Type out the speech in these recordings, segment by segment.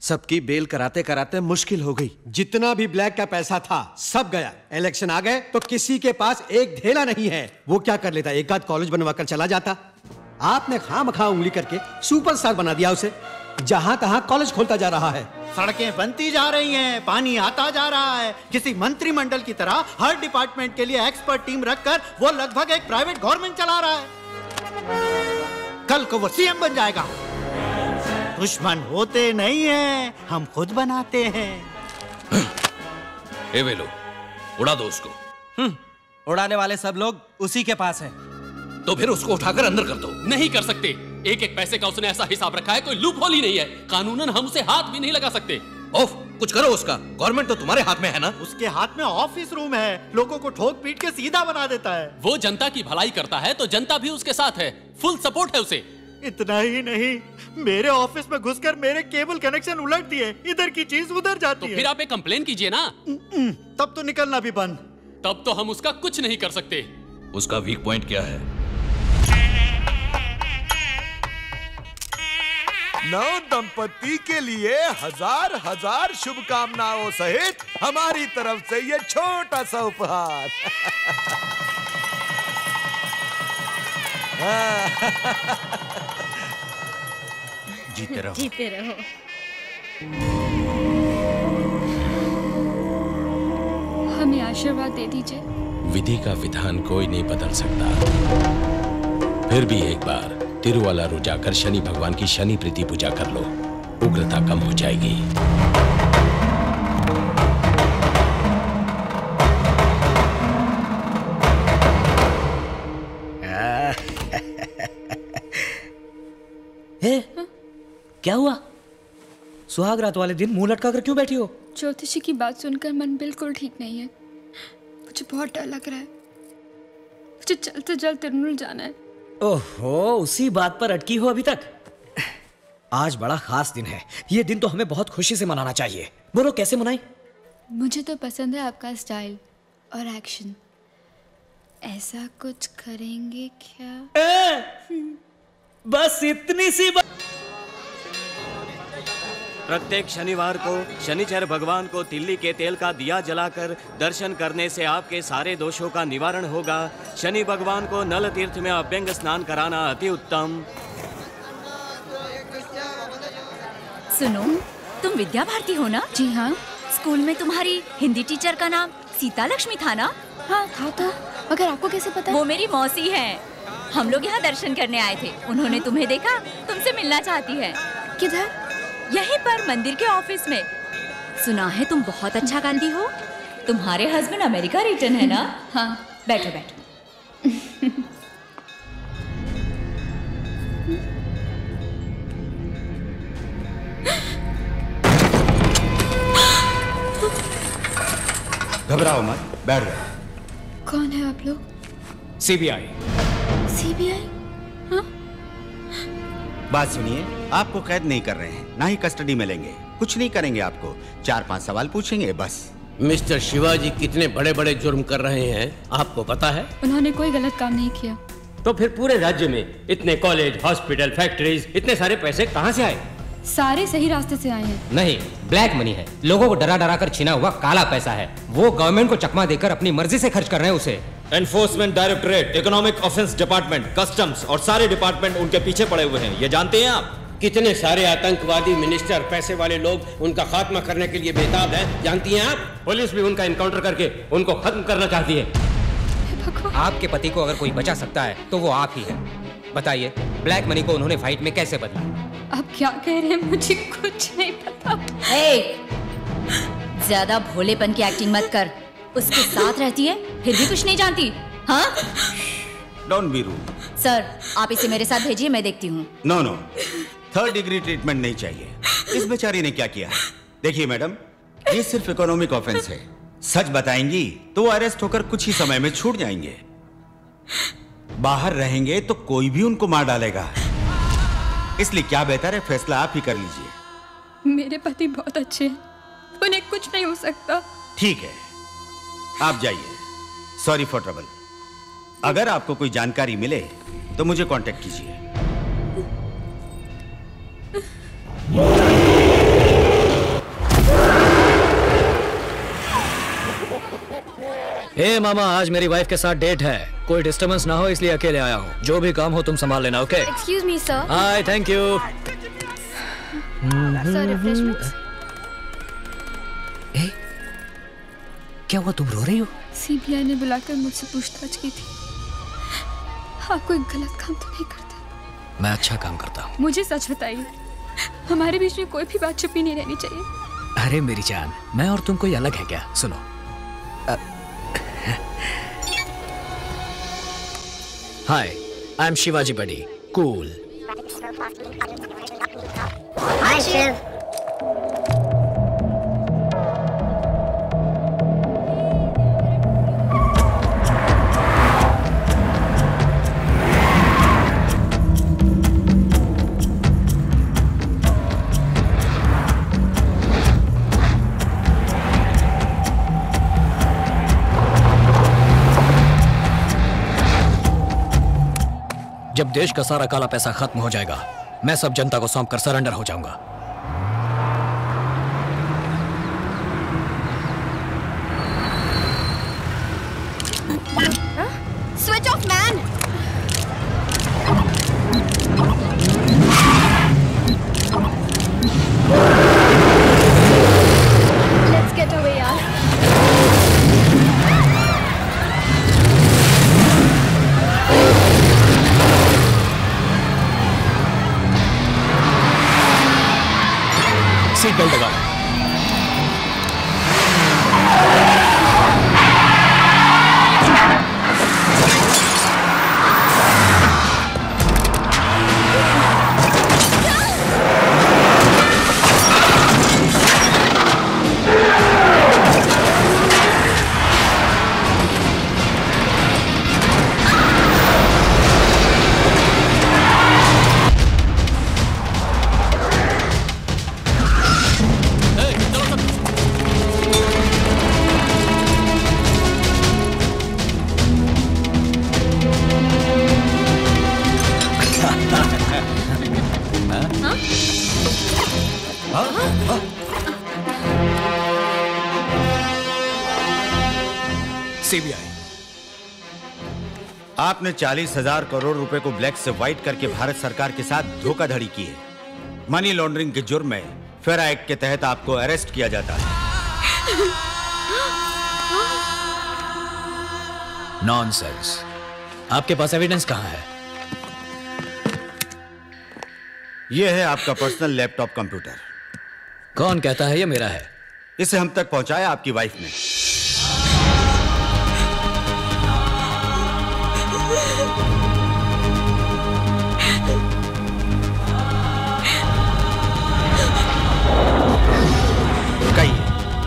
सबकी बेल कराते कराते मुश्किल हो गई। जितना भी ब्लैक का पैसा था सब गया। इलेक्शन आ गए तो किसी के पास एक ढेला नहीं है। वो क्या कर लेता, एक आध कॉलेज बनवाकर चला जाता। आपने खामखा उंगली करके सुपरस्टार बना दिया उसे। जहां तहां कॉलेज खोलता जा रहा है। सड़कें बनती जा रही हैं, पानी आता जा रहा है। किसी मंत्रिमंडल की तरह हर डिपार्टमेंट के लिए एक्सपर्ट टीम रखकर वो लगभग एक प्राइवेट गवर्नमेंट चला रहा है। कल को वो सीएम बन जाएगा। दुश्मन होते नहीं हैं, हम खुद बनाते हैं। ए वेलो, उड़ा दो उसको। उड़ाने वाले सब लोग उसी के पास हैं। तो फिर उसको उठाकर अंदर कर दो। नहीं कर सकते। एक एक पैसे का उसने ऐसा हिसाब रखा है, कोई लूप होल ही नहीं है। कानूनन हम उसे हाथ भी नहीं लगा सकते। ओफ, कुछ करो उसका। गवर्नमेंट तो तुम्हारे हाथ में है ना। उसके हाथ में ऑफिस रूम है, लोगों को ठोक पीट के सीधा बना देता है। वो जनता की भलाई करता है तो जनता भी उसके साथ है। फुल सपोर्ट है उसे। इतना ही नहीं, मेरे ऑफिस में घुसकर मेरे केबल कनेक्शन उलट दिए। इधर की चीज उधर जाती है। फिर आप एक कंप्लेन कीजिए ना। तब तो निकलना भी बंद। तब तो हम उसका कुछ नहीं कर सकते। उसका वीक पॉइंट क्या है? नव दंपति के लिए हजार हजार शुभकामनाओं सहित हमारी तरफ से ये छोटा सा उपहार। जीते रहो। जीते रहो। हमें आशीर्वाद दे दीजिए। विधि का विधान कोई नहीं बदल सकता। फिर भी एक बार तिरुवालारू जाकर शनि भगवान की शनि प्रीति पूजा कर लो, उग्रता कम हो जाएगी। क्या हुआ? सुहाग रात वाले दिन मुंह लटका कर क्यों बैठी हो? ज्योतिषी की बात सुनकर मन बिल्कुल ठीक नहीं है। मुझे बहुत डर लग रहा है। मुझे जल्द से जल्द तिरुनल जाना है। ओहो, उसी बात पर अटकी हो अभी तक? आज बड़ा खास दिन है। ये दिन तो हमें बहुत खुशी से मनाना चाहिए। बोलो कैसे मनाएं? मुझे तो पसंद है आपका स्टाइल और एक्शन। ऐसा कुछ करेंगे क्या? बस इतनी सी बात। प्रत्येक शनिवार को शनिचर भगवान को तिल्ली के तेल का दिया जलाकर दर्शन करने से आपके सारे दोषों का निवारण होगा। शनि भगवान को नल तीर्थ में अभ्यंग स्नान कराना अति उत्तम। सुनो, तुम विद्या भारती हो ना? जी हाँ। स्कूल में तुम्हारी हिंदी टीचर का नाम सीता लक्ष्मी था ना? हाँ था तो, मगर आपको कैसे पता? वो मेरी मौसी है। हम लोग यहाँ दर्शन करने आए थे। उन्होंने तुम्हें देखा, तुमसे मिलना चाहती है। किधर? यहीं पर मंदिर के ऑफिस में। सुना है तुम बहुत अच्छा गाती हो। तुम्हारे हस्बैंड अमेरिका रिटर्न है ना? हाँ। बैठो बैठो। घबराओ मत, बैठ जाओ। कौन है आप लोग? सीबीआई। सीबीआई? हाँ? बात सुनिए, आपको कैद नहीं कर रहे हैं, ना ही कस्टडी में लेंगे। कुछ नहीं करेंगे आपको, 4-5 सवाल पूछेंगे बस। मिस्टर शिवाजी कितने बड़े बड़े जुर्म कर रहे हैं आपको पता है? उन्होंने कोई गलत काम नहीं किया। तो फिर पूरे राज्य में इतने कॉलेज, हॉस्पिटल, फैक्ट्रीज, इतने सारे पैसे कहाँ से आए? सारे सही रास्ते से आए हैं। नहीं, ब्लैक मनी है। लोगों को डरा डरा कर छीना हुआ काला पैसा है। वो गवर्नमेंट को चकमा देकर अपनी मर्जी से खर्च कर रहे हैं उसे। Enforcement directorate, economic offence department, customs और सारे डिपार्टमेंट उनके पीछे पड़े हुए हैं। ये जानते हैं आप? कितने सारे आतंकवादी मिनिस्टर, पैसे वाले लोग उनका खात्मा करने के लिए बेताब है, जानती हैं आप? पुलिस भी उनका इनकाउंटर करके उनको खत्म करना चाहती है। आपके पति को अगर कोई बचा सकता है तो वो आप ही है। बताइए, ब्लैक मनी को उन्होंने फाइट में कैसे बदला? आप क्या कह रहे हैं? मुझे कुछ नहीं पता। ज्यादा भोलेपन की एक्टिंग मत कर। उसके साथ रहती है फिर भी कुछ नहीं जानती? हाँ? Don't be rude. सर, आप इसे मेरे साथ भेजिए, मैं देखती हूँ। No no, 3rd degree treatment नहीं चाहिए। इस बेचारी ने क्या किया? देखिए मैडम, ये सिर्फ इकोनॉमिक ऑफेंस है। सच बताएंगी तो वो अरेस्ट होकर कुछ ही समय में छूट जाएंगे। बाहर रहेंगे तो कोई भी उनको मार डालेगा। इसलिए क्या बेहतर है, फैसला आप ही कर लीजिए। मेरे पति बहुत अच्छे हैं, उन्हें कुछ नहीं हो सकता। ठीक है, आप जाइए। Sorry for trouble. अगर आपको कोई जानकारी मिले तो मुझे कांटेक्ट कीजिए। ए मामा, आज मेरी वाइफ के साथ डेट है, कोई डिस्टर्बेंस ना हो इसलिए अकेले आया हूँ। जो भी काम हो तुम संभाल लेना, okay? Excuse me sir. Hi, thank you. Sir refreshments. क्या हुआ, तुम रो रही हो? सीबीआई ने बुलाकर मुझसे पूछताछ की थी। आप कोई गलत काम तो नहीं करते? मैं अच्छा काम करता हूँ। मुझे सच बताइए, हमारे बीच में कोई भी बात छुपी नहीं रहनी चाहिए। अरे मेरी जान, मैं और तुम कोई अलग है क्या? सुनो, hi, I am Shivaji buddy, cool. Hi Shiv. जब देश का सारा काला पैसा खत्म हो जाएगा, मैं सब जनता को सौंप कर सरेंडर हो जाऊंगा। Switch off man. Let's get away यार। सीट बेल्ट लगाओ। सीबीआई, आपने 40,000 करोड़ रुपए को ब्लैक से व्हाइट करके भारत सरकार के साथ धोखाधड़ी की है। मनी लॉन्ड्रिंग के जुर्म में फेरा एक्ट के तहत आपको अरेस्ट किया जाता है। नॉनसेंस। आपके पास एविडेंस कहां है? यह है आपका पर्सनल लैपटॉप कंप्यूटर। कौन कहता है ये मेरा है? इसे हम तक पहुंचाया आपकी वाइफ ने।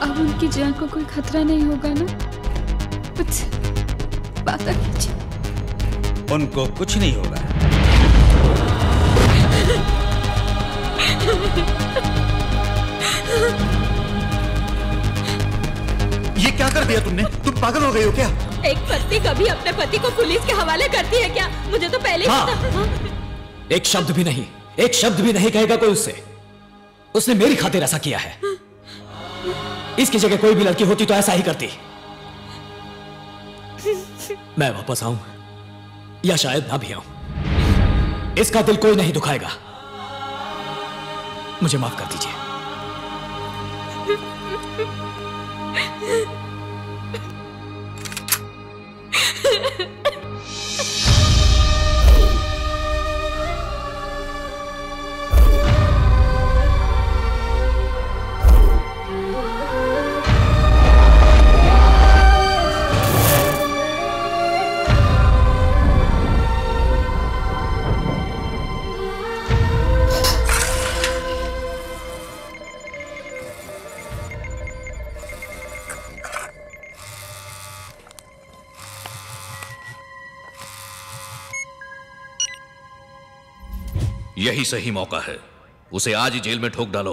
अब उनकी जान को कोई खतरा नहीं होगा ना? कुछ बात कीजिए। उनको कुछ नहीं होगा। ये क्या कर दिया तुमने? तुम पागल हो गई हो क्या? एक पत्नी कभी अपने पति को पुलिस के हवाले करती है क्या? मुझे तो पहले ही पता। एक शब्द भी नहीं, एक शब्द भी नहीं कहेगा कोई उससे। उसने मेरी खातिर ऐसा किया है। इसकी जगह कोई भी लड़की होती तो ऐसा ही करती। मैं वापस आऊं या शायद ना भी आऊं, इसका दिल कोई नहीं दुखाएगा। मुझे माफ कर दीजिए। यही सही मौका है, उसे आज ही जेल में ठोक डालो,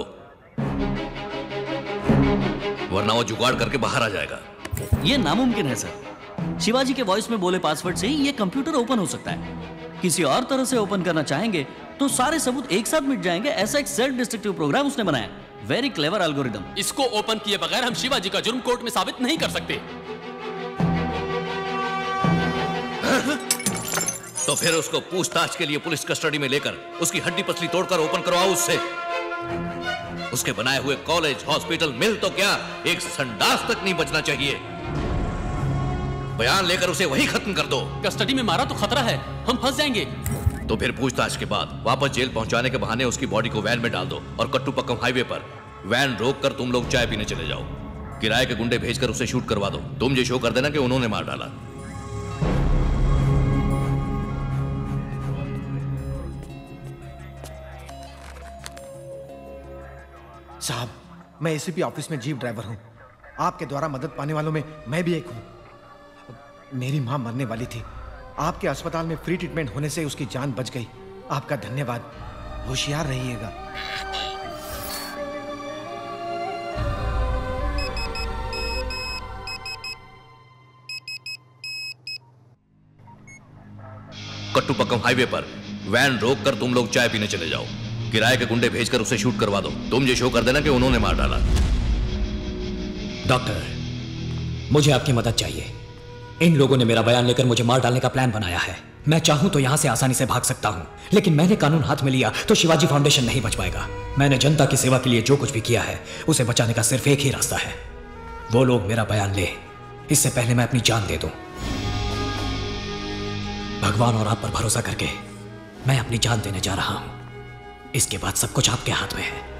वरना वो जुगाड़ करके बाहर आ जाएगा। ये नामुमकिन है सर। शिवाजी के वॉइस में बोले पासवर्ड से ही ये कंप्यूटर ओपन हो सकता है। किसी और तरह से ओपन करना चाहेंगे तो सारे सबूत एक साथ मिट जाएंगे। ऐसा एक सेल्फ डिस्ट्रक्टिव प्रोग्राम उसने बनाया। Very clever algorithm. इसको ओपन किए बगैर हम शिवाजी का जुर्म कोर्ट में साबित नहीं कर सकते। तो फिर उसको पूछताछ के लिए पुलिस कस्टडी में लेकर उसकी हड्डी पसली तोड़कर ओपन करवाओ उससे। उसके बनाए हुए कॉलेज, हॉस्पिटल, मिल तो क्या, एक संडास तक नहीं बचना चाहिए। बयान लेकर उसे वही खत्म कर दो। कस्टडी में मारा तो खतरा है, हम फंस जाएंगे। तो फिर पूछताछ के बाद वापस जेल पहुंचाने के बहाने उसकी बॉडी को वैन में डाल दो और कट्टुपक्कम हाईवे पर वैन रोककर तुम लोग चाय पीने चले जाओ। किराए के गुंडे भेजकर उसे शूट करवा दो। तुम ये शो कर देना कि उन्होंने मार डाला। साहब, मैं एसीपी ऑफिस में जीप ड्राइवर हूं। आपके द्वारा मदद पाने वालों में मैं भी एक हूं। मेरी मां मरने वाली थी। आपके अस्पताल में फ्री ट्रीटमेंट होने से उसकी जान बच गई। आपका धन्यवाद। होशियार रहिएगा। कट्टुपक्कम हाईवे पर वैन रोककर तुम लोग चाय पीने चले जाओ। किराए के गुंडे भेजकर उसे शूट करवा दो। तुम ये शो कर देना कि उन्होंने मार डाला। डॉक्टर, मुझे आपकी मदद चाहिए। इन लोगों ने मेरा बयान लेकर मुझे मार डालने का प्लान बनाया है। मैं चाहूं तो यहां से आसानी से भाग सकता हूं, लेकिन मैंने कानून हाथ में लिया तो शिवाजी फाउंडेशन नहीं बच पाएगा। मैंने जनता की सेवा के लिए जो कुछ भी किया है उसे बचाने का सिर्फ एक ही रास्ता है। वो लोग मेरा बयान ले, इससे पहले मैं अपनी जान दे दूं। भगवान और आप पर भरोसा करके मैं अपनी जान देने जा रहा हूं। इसके बाद सब कुछ आपके हाथ में है।